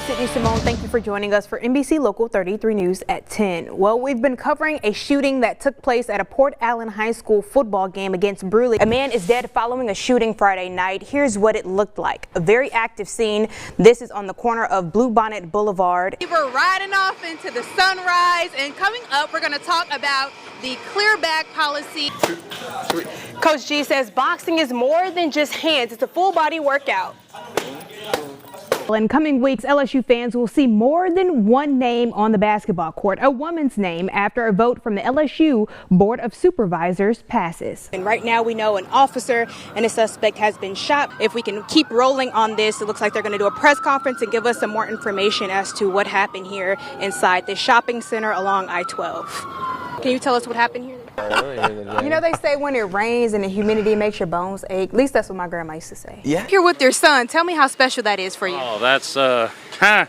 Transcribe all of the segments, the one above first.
Sydney Simone. Thank you for joining us for NBC Local 33 News at 10. Well, we've been covering a shooting that took place at a Port Allen High School football game against Bruley. A man is dead following a shooting Friday night. Here's what it looked like. A very active scene. This is on the corner of Bluebonnet Boulevard. We were riding off into the sunrise, and coming up, we're going to talk about the clear bag policy. Coach G says boxing is more than just hands. It's a full body workout. In coming weeks, LSU fans will see more than one name on the basketball court, a woman's name, after a vote from the LSU Board of Supervisors passes. And right now we know an officer and a suspect has been shot. If we can keep rolling on this, it looks like they're going to do a press conference and give us some more information as to what happened here inside the shopping center along I-12. Can you tell us what happened here? You know, they say when it rains and the humidity makes your bones ache. At least that's what my grandma used to say. Yeah. Here with your son. Tell me how special that is for you. Oh, that's that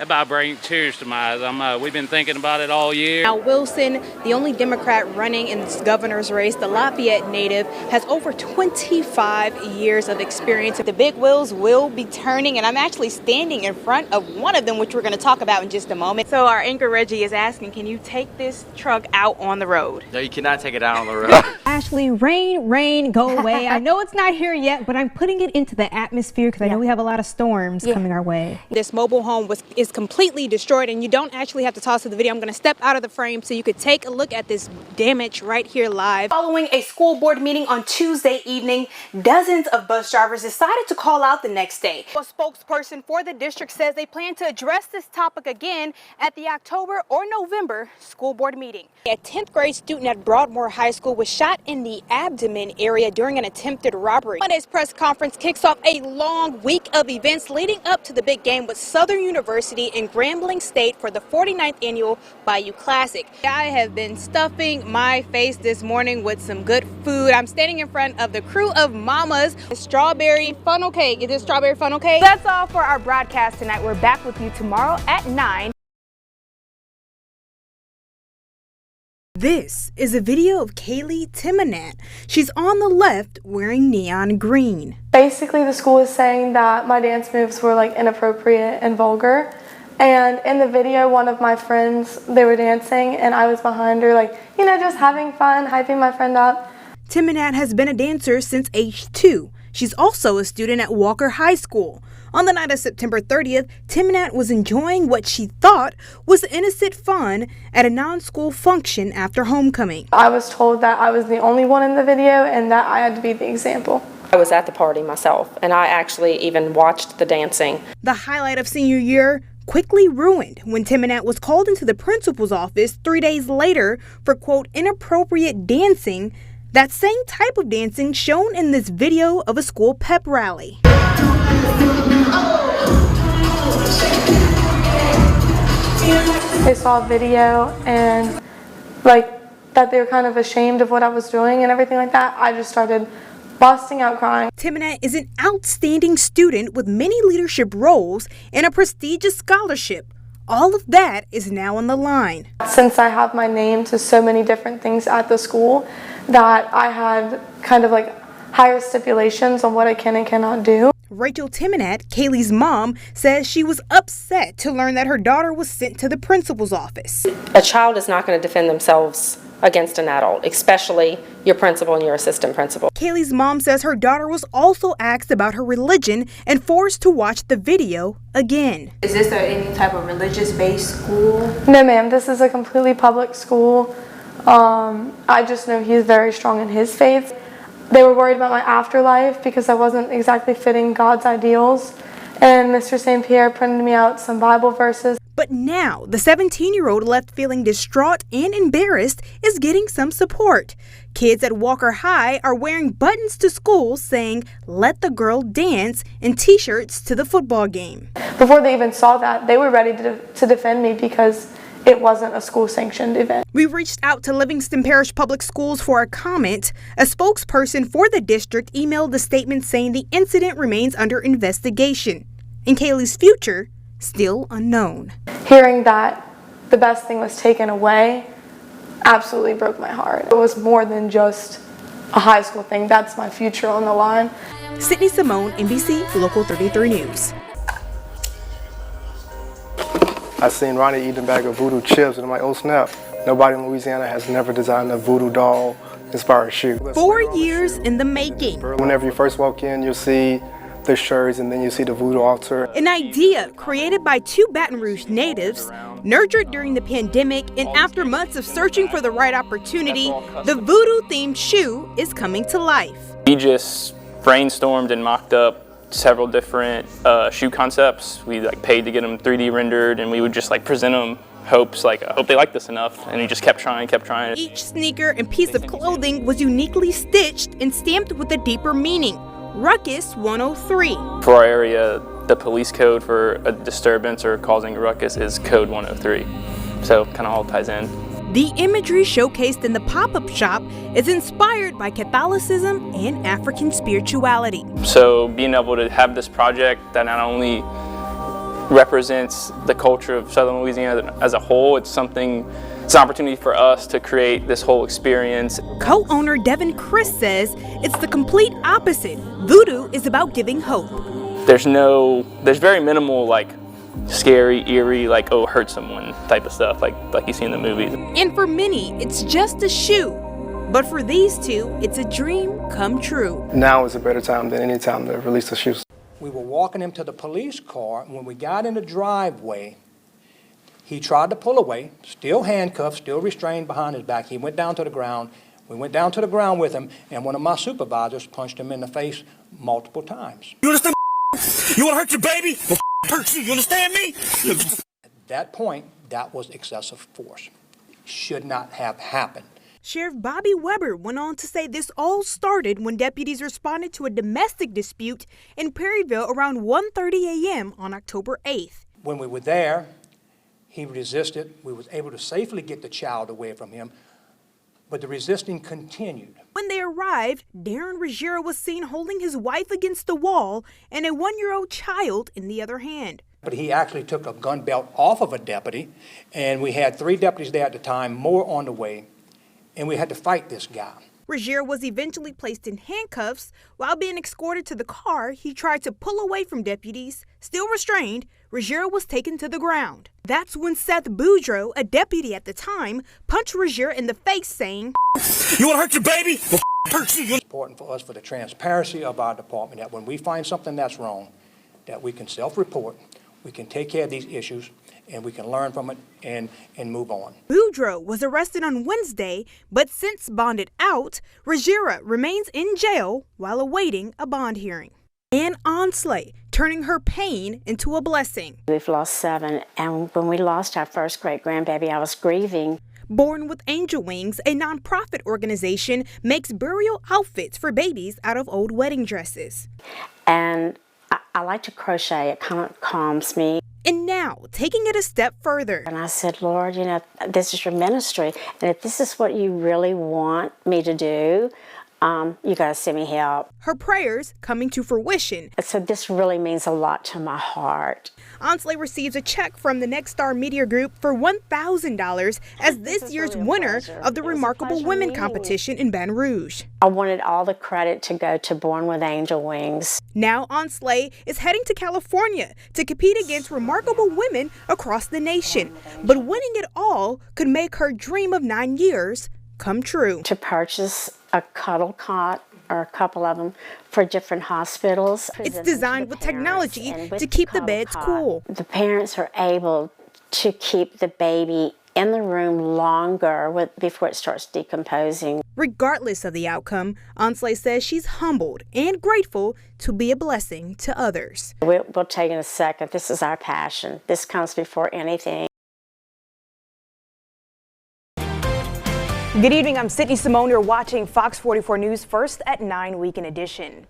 about bring tears to my eyes. We've been thinking about it all year. Now Wilson, the only Democrat running in this governor's race, the Lafayette native, has over 25 years of experience. The big wheels will be turning, and I'm actually standing in front of one of them, which we're going to talk about in just a moment. So our anchor Reggie is asking, can you take this truck out on the road? No, you cannot take it out on the road. Ashley, rain, go away. I know it's not here yet, but I'm putting it into the atmosphere because I know we have a lot of storms coming our way. This mobile home is completely destroyed, and you don't actually have to toss to the video. I'm going to step out of the frame so you could take a look at this damage right here live. Following a school board meeting on Tuesday evening, dozens of bus drivers decided to call out the next day. A spokesperson for the district says they plan to address this topic again at the October or November school board meeting. A 10th grade student at Broadmoor High School was shot in the abdomen area during an attempted robbery. Monday's press conference kicks off a long week of events leading up to the big game with Southern University in Grambling State for the 49th annual Bayou Classic. I have been stuffing my face this morning with some good food. I'm standing in front of the crew of mamas. Strawberry funnel cake. Is it strawberry funnel cake? That's all for our broadcast tonight. We're back with you tomorrow at 9. This is a video of Kaylee Timonat. She's on the left wearing neon green. Basically, the school is saying that my dance moves were like inappropriate and vulgar. And in the video, one of my friends, they were dancing and I was behind her, like, you know, just having fun, hyping my friend up. Timonat has been a dancer since age 2. She's also a student at Walker High School. On the night of September 30th, Timonat was enjoying what she thought was innocent fun at a non-school function after homecoming. I was told that I was the only one in the video and that I had to be the example. I was at the party myself, and I actually even watched the dancing. The highlight of senior year quickly ruined when Timonat was called into the principal's office 3 days later for, quote, inappropriate dancing, that same type of dancing shown in this video of a school pep rally. They saw a video and like that they were kind of ashamed of what I was doing and everything like that. I just started busting out crying. Timonat is an outstanding student with many leadership roles and a prestigious scholarship. All of that is now on the line. Since I have my name to so many different things at the school, that I had kind of like higher stipulations on what I can and cannot do. Rachel Timonat, Kaylee's mom, says she was upset to learn that her daughter was sent to the principal's office. A child is not going to defend themselves against an adult, especially your principal and your assistant principal. Kaylee's mom says her daughter was also asked about her religion and forced to watch the video again. Is this any type of religious-based school? No, ma'am. This is a completely public school. I just know he's very strong in his faith. They were worried about my afterlife because I wasn't exactly fitting God's ideals. And Mr. St. Pierre printed me out some Bible verses. But now, the 17-year-old left feeling distraught and embarrassed is getting some support. Kids at Walker High are wearing buttons to school saying, "Let the girl dance," and t-shirts to the football game. Before they even saw that, they were ready to defend me because it wasn't a school-sanctioned event. We reached out to Livingston Parish Public Schools for a comment. A spokesperson for the district emailed the statement saying the incident remains under investigation, and Kaylee's future still unknown. Hearing that the best thing was taken away absolutely broke my heart. It was more than just a high school thing. That's my future on the line. Sydney Simone, NBC Local 33 News. I seen Ronnie eating a bag of Voodoo chips, and I'm like, oh snap, nobody in Louisiana has never designed a Voodoo doll inspired shoe. 4 years in the making. Whenever you first walk in, you'll see the shirts, and then you see the Voodoo altar. An idea created by two Baton Rouge natives, nurtured during the pandemic, and after months of searching for the right opportunity, the Voodoo-themed shoe is coming to life. We just brainstormed and mocked up several different shoe concepts. We paid to get them 3D rendered, and we would just present them hopes I hope they like this enough, and we just kept trying. Each sneaker and piece of clothing was uniquely stitched and stamped with a deeper meaning. Ruckus 103. For our area, the police code for a disturbance or causing a ruckus is code 103. So kind of all ties in. The imagery showcased in the pop-up shop is inspired by Catholicism and African spirituality. So being able to have this project that not only represents the culture of Southern Louisiana as a whole, it's an opportunity for us to create this whole experience. Co-owner Devin Chris says it's the complete opposite. Voodoo is about giving hope. There's very minimal scary, eerie, oh, hurt someone type of stuff like you see in the movies. And for many, it's just a shoe. But for these two, it's a dream come true. Now is a better time than any time to release the shoes. We were walking him to the police car, and when we got in the driveway, he tried to pull away, still handcuffed, still restrained behind his back. He went down to the ground. We went down to the ground with him, and one of my supervisors punched him in the face multiple times. You understand? You want to hurt your baby? Well, hurt you. You understand me? At that point, that was excessive force. Should not have happened. Sheriff Bobby Weber went on to say this all started when deputies responded to a domestic dispute in Perryville around 1:30 a.m. on October 8th. When we were there, he resisted. We was able to safely get the child away from him, but the resisting continued. When they arrived, Darren Ruggiero was seen holding his wife against the wall and a 1-year-old child in the other hand. But he actually took a gun belt off of a deputy, and we had 3 deputies there at the time, more on the way, and we had to fight this guy. Ruggiero was eventually placed in handcuffs. While being escorted to the car, he tried to pull away from deputies. Still restrained, Ruggiero was taken to the ground. That's when Seth Boudreaux, a deputy at the time, punched Ruggiero in the face, saying, You want to hurt your baby? Well, hurt you. It's important for us, for the transparency of our department, that when we find something that's wrong, that we can self-report, we can take care of these issues, and we can learn from it and move on. Boudreaux was arrested on Wednesday, but since bonded out, Ruggiero remains in jail while awaiting a bond hearing. Ann Onsley, turning her pain into a blessing. We've lost 7, and when we lost our first great-grandbaby, I was grieving. Born with Angel Wings, a nonprofit organization, makes burial outfits for babies out of old wedding dresses. And I like to crochet. It kind of calms me. And now, taking it a step further. And I said, Lord, this is your ministry. And if this is what you really want me to do, you got to send me help. Her prayers coming to fruition. So this really means a lot to my heart. Onsley receives a check from the Next Star Media Group for $1,000 as this year's winner of the Remarkable Women competition in Baton Rouge. I wanted all the credit to go to Born with Angel Wings. Now Onsley is heading to California to compete against remarkable women across the nation. But winning it all could make her dream of 9 years come true. To purchase a cuddle cot or a couple of them for different hospitals. It's designed with technology to keep the beds cool. The parents are able to keep the baby in the room longer before it starts decomposing. Regardless of the outcome, Onsley says she's humbled and grateful to be a blessing to others. We'll take in a second. This is our passion. This comes before anything. Good evening, I'm Sydney Simone. You're watching Fox 44 News First at 9 Weekend Edition.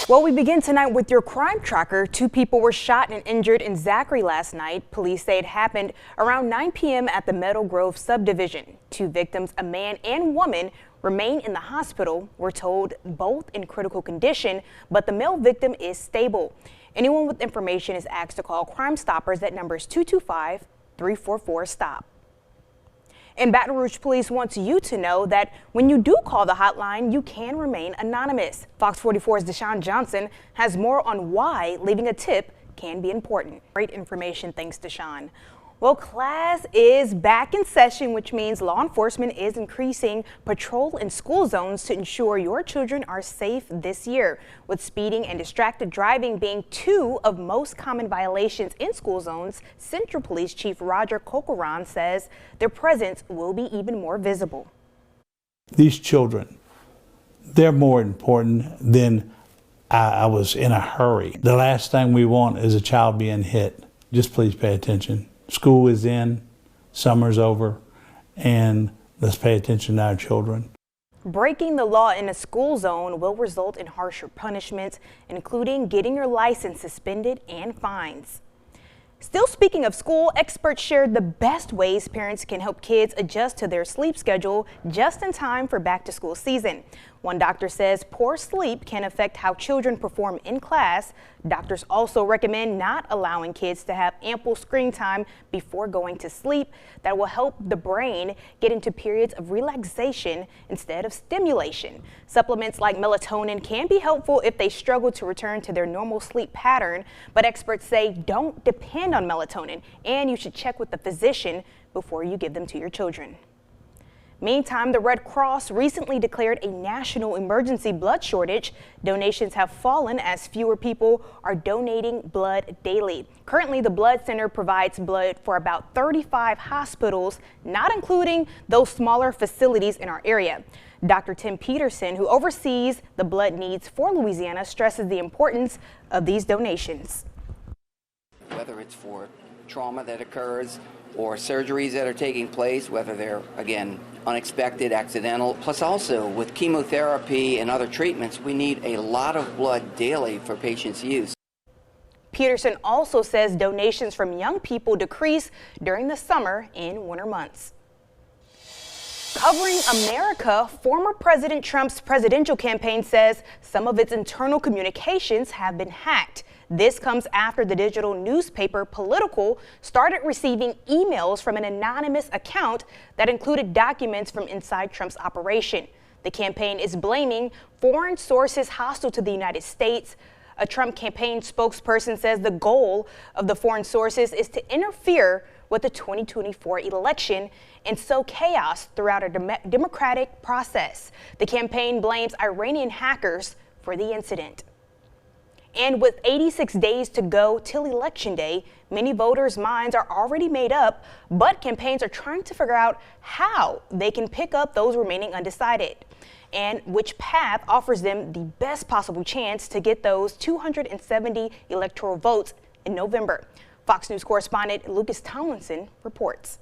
Well, we begin tonight with your crime tracker. 2 people were shot and injured in Zachary last night. Police say it happened around 9 p.m. at the Meadow Grove subdivision. 2 victims, a man and woman, remain in the hospital. We're told both in critical condition, but the male victim is stable. Anyone with information is asked to call Crime Stoppers at numbers 225-344-STOP. And Baton Rouge Police wants you to know that when you do call the hotline, you can remain anonymous. Fox 44's Deshaun Johnson has more on why leaving a tip can be important. Great information, thanks to Sean. Well, class is back in session, which means law enforcement is increasing patrol in school zones to ensure your children are safe this year. With speeding and distracted driving being two of most common violations in school zones, Central Police Chief Roger Corcoran says their presence will be even more visible. These children, they're more important than I was in a hurry. The last thing we want is a child being hit. Just please pay attention. School is in, summer's over, and let's pay attention to our children. Breaking the law in a school zone will result in harsher punishments, including getting your license suspended and fines. Still speaking of school, experts shared the best ways parents can help kids adjust to their sleep schedule just in time for back-to-school season. One doctor says poor sleep can affect how children perform in class. Doctors also recommend not allowing kids to have ample screen time before going to sleep. That will help the brain get into periods of relaxation instead of stimulation. Supplements like melatonin can be helpful if they struggle to return to their normal sleep pattern, but experts say don't depend on melatonin, and you should check with the physician before you give them to your children. Meantime, the Red Cross recently declared a national emergency blood shortage. Donations have fallen as fewer people are donating blood daily. Currently, the blood center provides blood for about 35 hospitals, not including those smaller facilities in our area. Dr. Tim Peterson, who oversees the blood needs for Louisiana, stresses the importance of these donations. Whether it's for trauma that occurs or surgeries that are taking place, whether they're, again, unexpected, accidental. Plus also with chemotherapy and other treatments, we need a lot of blood daily for patients' use. Peterson also says donations from young people decrease during the summer and winter months. Covering America, former President Trump's presidential campaign says some of its internal communications have been hacked. This comes after the digital newspaper Political started receiving emails from an anonymous account that included documents from inside Trump's operation. The campaign is blaming foreign sources hostile to the United States. A Trump campaign spokesperson says the goal of the foreign sources is to interfere with the 2024 election and sow chaos throughout a democratic process. The campaign blames Iranian hackers for the incident. And with 86 days to go till Election Day, many voters' minds are already made up, but campaigns are trying to figure out how they can pick up those remaining undecided and which path offers them the best possible chance to get those 270 electoral votes in November. Fox News correspondent Lucas Tomlinson reports.